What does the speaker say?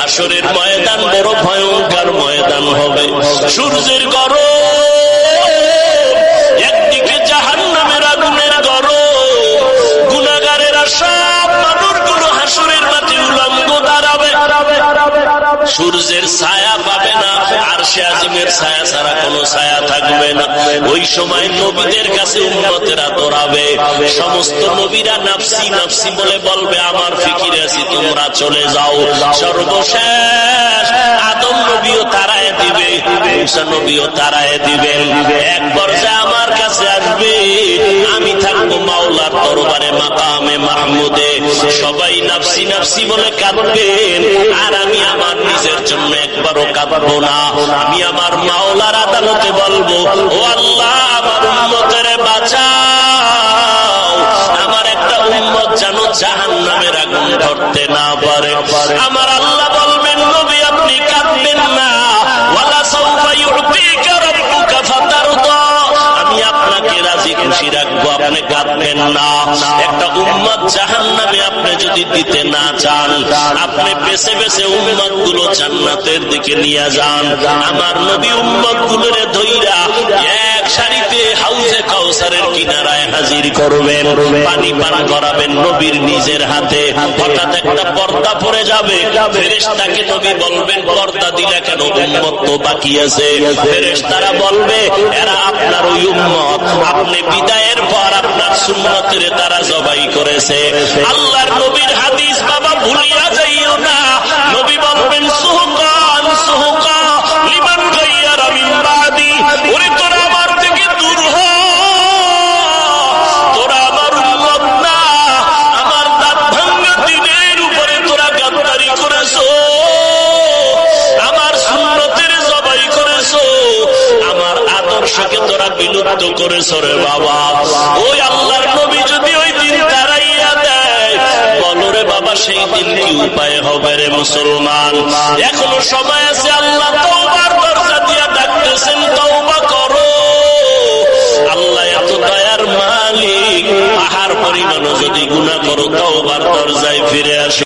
হাসরের ময়দান বড় ভয়ঙ্কর ময়দান হবে। সূর্যের গরম, একদিকে জাহান্নামের আগুনের গরম, গুনাহগারেরা সব মানুষগুলো হাসরের মাঠে উলঙ্গ দাঁড়াবে। সূর্যের ছায়া পাবে না, আরশে আজিমের ছায়া ছাড়া কোনো ছায়া থাকবে না। ওই সময় নবীদের কাছে উম্মতেরা দৌড়াবে। সমস্ত নবীরা নাফসি নাফসি বলে বলবে, আমার ফিকিরে আছি, তোমরা চলে যাও। সর্বশেষ আদম নবীও তারায় দিবে, মুসা নবীও তারায় দিবেন। এক পর্যায়ে আমার কাছে আসবে, আমি থাকবো মাওলার দরবারে মাকামে মাহমুদে। সবাই নাফসি নাফসি বলে কাঁদবেন, আর আমি আমার নিজের জন্য একবারও কাঁদবো না। আমি আমার মাওলার আদালতে বলবো, ও আল্লাহ, আমার উম্মতের বাঁচাও, আমার একটা উম্মত যেন জাহান্নামের আগুন ধরতে না পারে। আমার আল্লাহ বলবেন, নবী আপনি কাঁদবেন না, ওয়ালা সাউফা ইউতিকা রাব্বুকা ফাতারদা, আমি আপনাকে রাজি খুশি রাখবো, আপনি কাঁদবেন না। একটা উম্মত জাহান্নামে আপনি যদি দিতে না চান, আপনি বেছে বেছে উম্মত গুলো জান্নাতের দিকে নিয়ে যান। আমার নবী উম্মত গুলোরে ধইরা এক সারিতে হাউজে কাউসারের কিনারায় হাজির করবেন, পানি পান করাবেন নবীর নিজের হাতে। হঠাৎ একটা পর্দা পড়ে যাবে, ফেরেশতাকে নবী বলবেন, পর্দা দিলে কেন? উম্মত তো বাকি আছে। ফেরেশতারা বলবে, এরা আপনার ওই উম্মত, আপনি বিদায়ের পর আপনার সুন্নতের তারা জবাই করেছে। আল্লাহর নবীর হাদিস বাবা ভুলিয়া যাইও না। নবী বলবেন, সুহকান সুহকা লিমান গায়্যারা মিন বাদি, ওরে তোরা আমার থেকে দূর হ, তোরা আমার উম্মত না। আমার দাঁত ভাঙা দিনের উপরে তোরা গাদ্দারি করেছো, আমার সুন্নতের জবাই করেছো, আমার আদর্শকে তোরা বিলুপ্ত করেছো রে বাবা। ওই আল্লাহর নবী যদি ওই দিন দাঁড়াইয়া দেয়, বলো রে বাবা, সেই দিন কি উপায় হবে রে মুসলমান? এখনো সময় আছে, আল্লাহ তওবার দরজা দিয়া ডাকতেছেন, তওবা করো। আল্লাহ এত দয়ার মালিক, পাহাড় পরিমাণও যদি গুনাহ করো, তওবার দরজায় ফিরে আসো।